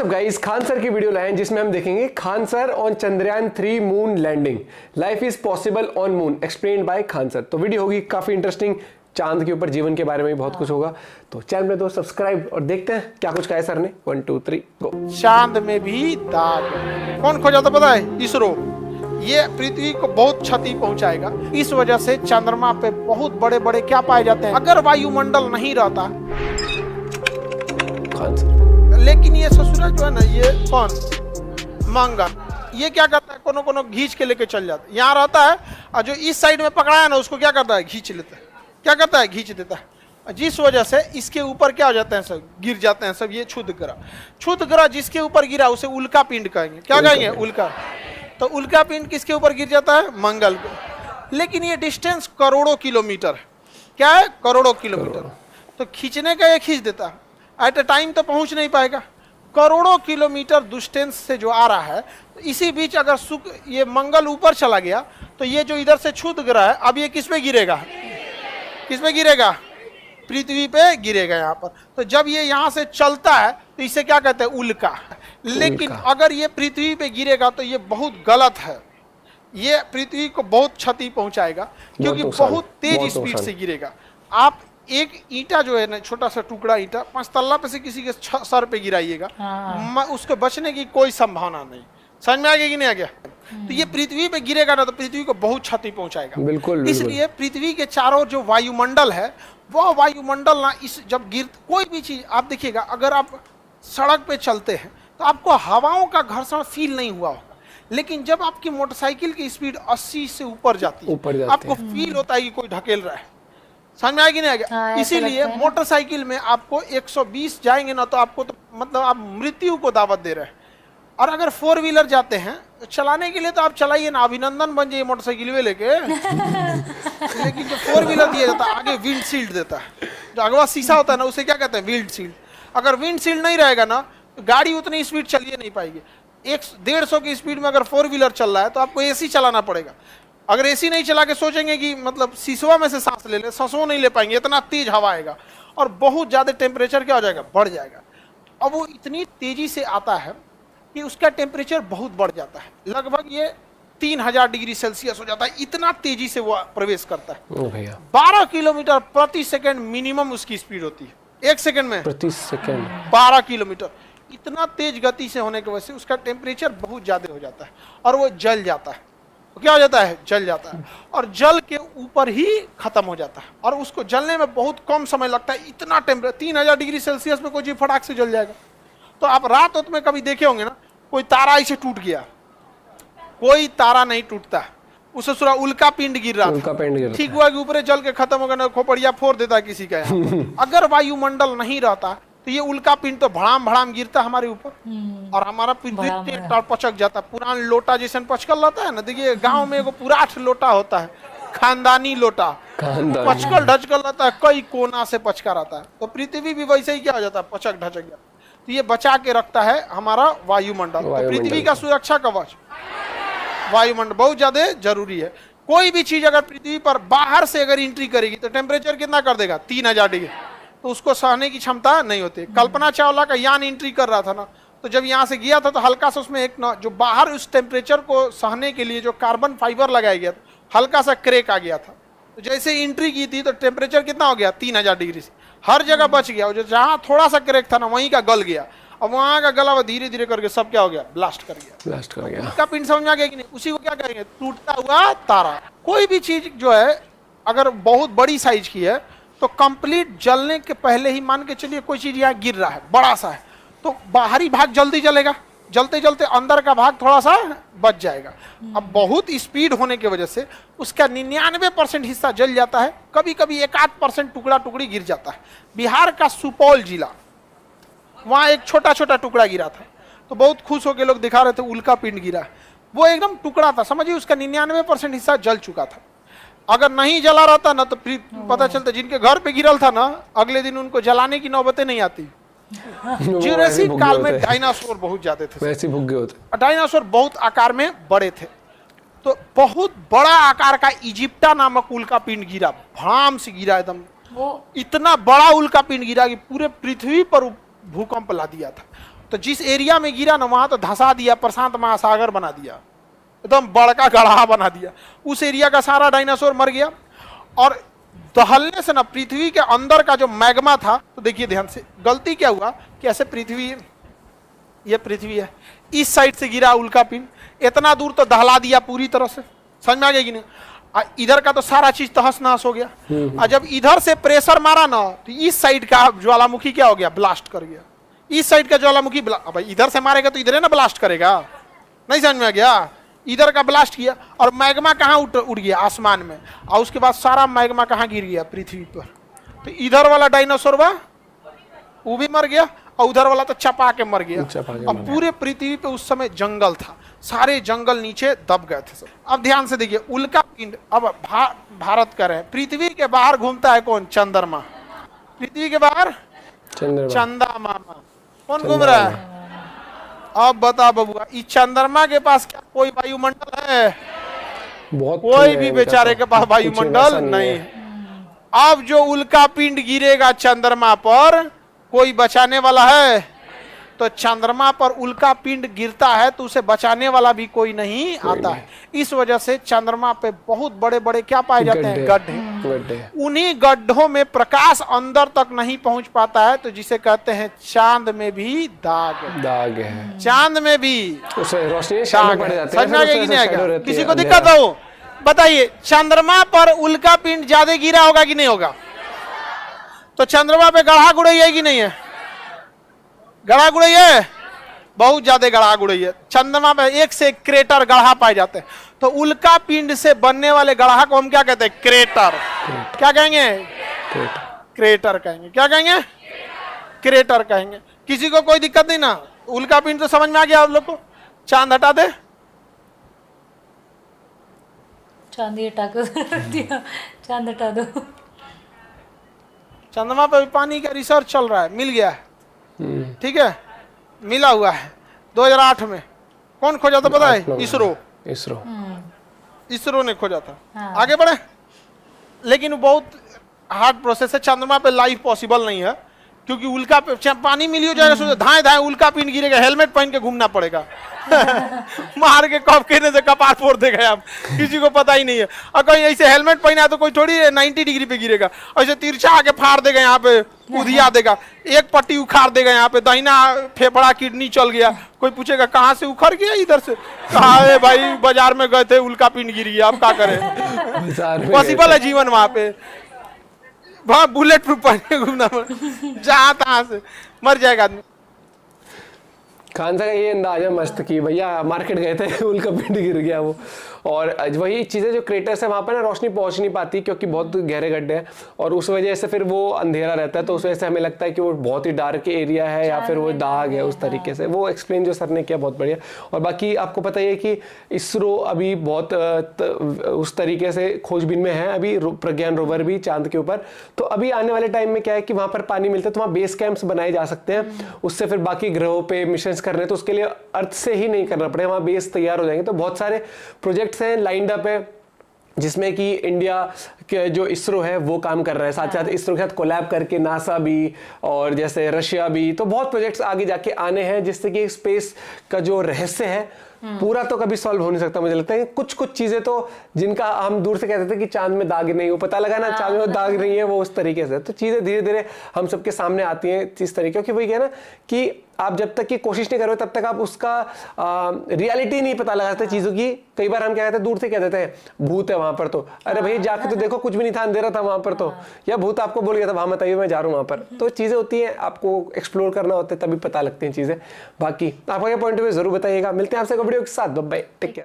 WhatsApp guys, Khan sir की video लाए हैं जिसमें हम देखेंगे Khan sir on Chandrayaan 3 moon landing, life is possible on moon explained by Khan sir. तो वीडियो होगी काफी इंटरेस्टिंग, चांद के ऊपर जीवन के बारे में भी बहुत कुछ होगा। तो चैनल में दोस्त सब्सक्राइब और देखते हैं क्या कुछ कहा है सर ने। 1 2 3 गो। चांद में भी दाग कौन खोजा था पता है? इसरो। ये पृथ्वी को बहुत क्षति पहुंचाएगा। इस वजह से चंद्रमा पे बहुत बड़े बड़े क्या पाए जाते हैं, अगर वायुमंडल नहीं रहता। खान सर लेकिन ये ससुरा जो है ना, ये कौन मंगल, ये क्या करता है, कोनो कोनो घींच के लेके चल जाता है। यहाँ रहता है और जो इस साइड में पकड़ा है ना, उसको क्या करता है, घींच लेता है। क्या करता है, घींच देता है। जिस वजह से इसके ऊपर क्या हो जाते हैं, सब गिर जाते हैं सब। ये क्षुद्र ग्रह, क्षुद्र ग्रह जिसके ऊपर गिरा उसे उल्का पिंड कहेंगे। क्या कहेंगे? उल्का। तो उल्का पिंड किसके ऊपर गिर जाता है? मंगल पे। लेकिन ये डिस्टेंस करोड़ों किलोमीटर है। क्या है? करोड़ों किलोमीटर। तो खींचने का ये खींच देता है, एट अ टाइम तो पहुंच नहीं पाएगा। करोड़ों किलोमीटर डिस्टेंस से जो आ रहा है, तो इसी बीच अगर ये मंगल ऊपर चला गया तो ये जो इधर से क्षुद्र ग्रह है, अब ये किस पे गिरेगा? किस पे गिरेगा? पृथ्वी पे गिरेगा यहाँ पर। तो जब ये यहाँ से चलता है तो इसे क्या कहते हैं? उल्का। लेकिन अगर ये पृथ्वी पे गिरेगा तो ये बहुत गलत है। ये पृथ्वी को बहुत क्षति पहुंचाएगा, क्योंकि बहुत तेज स्पीड से गिरेगा। आप एक ईंटा जो है ना, छोटा सा टुकड़ा ईंटा 5 तल्ला पे से किसी के सर पे गिराइएगा, उसको बचने की कोई संभावना नहीं। समझ में आ गया कि नहीं आ गया? तो ये पृथ्वी पे गिरेगा ना, तो पृथ्वी को बहुत क्षति पहुंचाएगा। बिल्कुल। इसलिए पृथ्वी के चारों जो वायुमंडल है, वह वायुमंडल ना, इस जब कोई भी चीज आप देखिएगा, अगर आप सड़क पे चलते हैं तो आपको हवाओं का घर्षण फील नहीं हुआ होगा। लेकिन जब आपकी मोटरसाइकिल की स्पीड 80 से ऊपर जाती है, आपको फील होता है कि कोई ढकेल रहा है। समझ में आएगी नहीं आ गया? इसीलिए मोटरसाइकिल में आपको 120 जाएंगे ना, तो आपको तो मतलब आप मृत्यु को दावत दे रहे हैं। और अगर 4 व्हीलर जाते हैं तो चलाने के लिए तो आप चलाइए ना, अभिनंदन बन जाइए मोटरसाइकिल वे लेके। लेकिन जो 4 व्हीलर दिया जाता है, आगे विंड शील्ड देता है। जो अगवा शीशा होता है ना, उसे क्या कहते हैं? Wind shield. अगर विंड शील्ड नहीं रहेगा ना, तो गाड़ी उतनी स्पीड चलिए नहीं पाएगी। 150 की स्पीड में अगर 4 व्हीलर चल रहा है तो आपको एसी चलाना पड़ेगा। अगर एसी नहीं चला के सोचेंगे कि मतलब शीशवा में से सांस ले ले, सांसों नहीं ले पाएंगे, इतना तेज हवा आएगा और बहुत ज्यादा टेम्परेचर क्या हो जाएगा? बढ़ जाएगा। अब वो इतनी तेजी से आता है कि उसका टेम्परेचर बहुत बढ़ जाता है, लगभग ये 3000 डिग्री सेल्सियस हो जाता है। इतना तेजी से वो प्रवेश करता है। 12 किलोमीटर प्रति सेकंड मिनिमम उसकी स्पीड होती है। 1 सेकंड में प्रति सेकंड 12 किलोमीटर। इतना तेज गति से होने की वजह से उसका टेम्परेचर बहुत ज्यादा हो जाता है और वो जल जाता है। तो क्या हो जाता है? जल जाता है। और जल के ऊपर ही खत्म हो जाता है और उसको जलने में बहुत कम समय लगता है। इतना टेम्परेचर 3000 डिग्री सेल्सियस में कोई चीज फटाक से जल जाएगा। तो आप रात में कभी देखे होंगे ना, कोई तारा ऐसे टूट गया, कोई तारा नहीं टूटता। उसे सुरा उल्का पिंड गिर रहा था, ठीक हुआ कि ऊपर जल के खत्म हो गया ना, खोपड़िया फोड़ देता है किसी का। अगर वायुमंडल नहीं रहता तो ये उल्का पिंड तो भड़ाम भड़ाम गिरता हमारे ऊपर और हमारा पृथ्वी पचक जाता। पुरान लोटा जैसे पचकल रहता है ना, देखिए गांव में एगो पुराठ लोटा होता है, खानदानी लोटा, पचकल ढचकल रहता है, कई कोना से पचका रहता है। तो पृथ्वी भी वैसे ही क्या हो जाता है? पचक ढचक जाता है। तो ये बचा के रखता है हमारा वायुमंडल। तो पृथ्वी का सुरक्षा कवच वायुमंडल बहुत ज्यादा जरूरी है। कोई भी चीज अगर पृथ्वी पर बाहर से अगर एंट्री करेगी तो टेम्परेचर कितना कर देगा? 3000 डिग्री। तो उसको सहने की क्षमता नहीं होती। कल्पना चावला का यान एंट्री कर रहा था ना, तो जब यहाँ से गया था तो हल्का सा उसमें एक जो बाहर उस टेम्परेचर को सहने के लिए जो कार्बन फाइबर लगाया गया था, हल्का सा क्रैक आ गया था। तो जैसे एंट्री की थी तो टेम्परेचर कितना हो गया? 3000 डिग्री से हर जगह बच गया। जो जहाँ थोड़ा सा क्रैक था ना, वहीं का गल गया। अब वहां का गला धीरे धीरे करके सब क्या हो गया? ब्लास्ट कर गया। उसका पिंड समझ में आ गया कि नहीं? उसी को क्या कहेंगे? टूटता हुआ तारा। कोई भी चीज जो है अगर बहुत बड़ी साइज की है तो कंप्लीट जलने के पहले ही, मान के चलिए कोई चीज यहाँ गिर रहा है, बड़ा सा है, तो बाहरी भाग जल्दी जलेगा, जलते जलते अंदर का भाग थोड़ा सा बच जाएगा। अब बहुत स्पीड होने की वजह से उसका 99% हिस्सा जल जाता है। कभी कभी 1-8% टुकड़ा टुकड़ी गिर जाता है। बिहार का सुपौल जिला, वहां एक छोटा छोटा टुकड़ा गिरा था, तो बहुत खुश होकर लोग दिखा रहे थे उल्का पिंड गिरा। वो एकदम टुकड़ा था, समझिए उसका 99% हिस्सा जल चुका था। अगर नहीं जला रहता ना तो पता चलता जिनके घर पे गिरल था ना, अगले दिन उनको जलाने की नौबतें नहीं आती। जुरासिक काल में डायनासोर बहुत ज्यादा थे, वैसे भुग्गे होते। डायनासोर बहुत आकार में बड़े थे। तो बहुत बड़ा आकार का इजिप्टा नामक उल्का पिंड गिरा, भड़ाम से गिरा एकदम। इतना बड़ा उल्का पिंड गिरा कि पूरे पृथ्वी पर भूकंप ला दिया था। तो जिस एरिया में गिरा ना वहां तो धंसा दिया, प्रशांत महासागर बना दिया, एकदम बड़का गड्ढा बना दिया। उस एरिया का सारा डायनासोर मर गया। और दहलने से ना पृथ्वी के अंदर का जो मैग्मा था, तो देखिए ध्यान से, गलती क्या हुआ कि ऐसे पृथ्वी, ये पृथ्वी है, इस साइड से गिरा उल्का पिंड, इतना दूर तो दहला दिया पूरी तरह से, समझ में आ गया कि नहीं? इधर का तो सारा चीज तहस नहस हो गया। और जब इधर से प्रेशर मारा ना तो इस साइड का ज्वालामुखी क्या हो गया, ब्लास्ट कर गया। इस साइड का ज्वालामुखी अब इधर से मारेगा तो इधर है ना ब्लास्ट करेगा, नहीं समझ में आ गया? इधर का ब्लास्ट किया और मैग्मा कहाँ उड़ गया, आसमान में। और उसके बाद सारा मैग्मा कहाँ गिर गया, पृथ्वी पर। तो इधर वाला डायनासोर वो भी मर गया और उधर वाला तो चपा के मर गया। अब पूरे पृथ्वी पे उस समय जंगल था, सारे जंगल नीचे दब गए थे सब। अब ध्यान से देखिए, उल्का पिंड अब भारत का है, पृथ्वी के बाहर घूमता है कौन, चंद्रमा। पृथ्वी के बाहर चंदा मामा कौन घूम रहा है? अब बता बबुआ, इस चंद्रमा के पास क्या कोई वायुमंडल है? कोई भी बेचारे के पास वायुमंडल नहीं। अब जो उल्का पिंड गिरेगा चंद्रमा पर, कोई बचाने वाला है? तो चंद्रमा पर उल्का पिंड गिरता है तो उसे बचाने वाला भी कोई नहीं आता है। इस वजह से चंद्रमा पे बहुत बड़े बड़े क्या पाए जाते हैं, गड्ढे। उन्हीं गड्ढों में प्रकाश अंदर तक नहीं पहुंच पाता है, तो जिसे कहते हैं चांद में भी दाग है। चांद में भी रोशनी किसी को दिक्कत हो बताइए? चंद्रमा पर उल्का पिंड ज्यादा गिरा होगा कि नहीं होगा? तो चंद्रमा पे गढ़ा गुड़ई है कि नहीं है? गढ़ा गुड़ई है, बहुत ज्यादा गढ़ा गुड़ई है। चंद्रमा पे एक से एक क्रेटर गढ़ा पाए जाते हैं। तो उल्का पिंड से बनने वाले गढ़ा को हम क्या कहते हैं, क्रेटर। क्या कहेंगे, क्रेटर कहेंगे। क्या कहेंगे, क्रेटर कहेंगे। किसी को कोई दिक्कत नहीं ना? उल्का पिंड तो समझ में आ गया आप लोग को? चांद हटा दे, चांद हटा दिया, चांद हटा दो। चंद्रमा पे पानी का रिसर्च चल रहा है, मिल गया है, ठीक है, मिला हुआ है। 2008 में कौन खोजा था पता है? इसरो ने खोजा था। हाँ। आगे बढ़े, लेकिन वो बहुत हार्ड प्रोसेस है। चंद्रमा पे लाइफ पॉसिबल नहीं है, क्योंकि उल्का पानी मिली हो जाएगा, सोचो धाए धाए उल्का पिंड गिरेगा, हेलमेट पहन के घूमना पड़ेगा। मार के कप कहने से कपार फोड़ देगा आप, किसी को पता ही नहीं है। और कहीं ऐसे हेलमेट पहना तो कोई थोड़ी 90 डिग्री पे गिरेगा, ऐसे तिरछा आके फाड़ देगा, यहाँ पे उधिया देगा, एक पट्टी उखाड़ देगा, यहाँ पे दाहिना फेफड़ा किडनी चल गया। कोई पूछेगा कहाँ से उखड़ गया? इधर से। कहा है भाई, बाजार में गए थे, उल्का पिंड गिर गया, आप क्या करें? पॉसिबल है जीवन वहां पे? बुलेट प्रूफ पहन के घूमना जहां तहां से मर जाएगा आदमी। खान साहब का ये अंदाजा मस्त की भैया मार्केट गए थे, उल्का पिंड गिर गया वो। और वही चीज़ें जो क्रेटर्स है वहाँ पर ना रोशनी पहुँच नहीं पाती, क्योंकि बहुत गहरे गड्ढे हैं, और उस वजह से फिर वो अंधेरा रहता है। तो उस वजह से हमें लगता है कि वो बहुत ही डार्क एरिया है, या फिर वो दाग है, उस तरीके से। वो एक्सप्लेन जो सर ने किया बहुत बढ़िया। और बाकी आपको पता ही है कि इसरो अभी बहुत उस तरीके से खोजबीन में है, अभी प्रज्ञान रोवर भी चांद के ऊपर। तो अभी आने वाले टाइम में क्या है कि वहाँ पर पानी मिलता है, तो वहाँ बेस कैंप्स बनाए जा सकते हैं। उससे फिर बाकी ग्रहों पे मिशन कर रहे हैं, तो उसके लिए अर्थ से ही नहीं करना पड़ेगा, वहाँ बेस तैयार हो जाएंगे। तो बहुत सारे प्रोजेक्ट्स हैं, लाइंड अप है, जिसमें कि इंडिया के जो इसरो है वो काम कर रहा है, साथ साथ इसरो के साथ कोलैब करके नासा भी, और जैसे रशिया भी। तो बहुत प्रोजेक्ट्स आगे जाके आने हैं, जिससे कि स्पेस का जो रहस्य है पूरा तो कभी सॉल्व हो नहीं सकता। मुझे लगता है कुछ कुछ चीजें तो जिनका हम दूर से कहते थे कि चांद में दाग नहीं, वो पता लगा ना चांद में दाग नहीं है, वो उस तरीके से। तो चीजें धीरे धीरे हम सबके सामने आती हैं इस तरीके, क्योंकि वही है ना कि आप जब तक की कोशिश नहीं करोगे तब तक आप उसका रियलिटी नहीं पता लगाते चीजों की। कई बार हम क्या कहते हैं, दूर से कह देते हैं भूत है वहां पर, तो अरे भाई जाके तो देखो, कुछ भी नहीं था, अंधेरा था वहां पर, तो या भूत आपको बोल गया था वहां मत आइए, मैं जा रहा हूँ वहां पर। तो चीजें होती है, आपको एक्सप्लोर करना होता है, तभी पता लगती हैं चीजें। बाकी आपका क्या पॉइंट ऑफ व्यू जरूर बताइएगा। मिलते हैं आपसे वीडियो के साथ, बाय बाय, टेक केयर।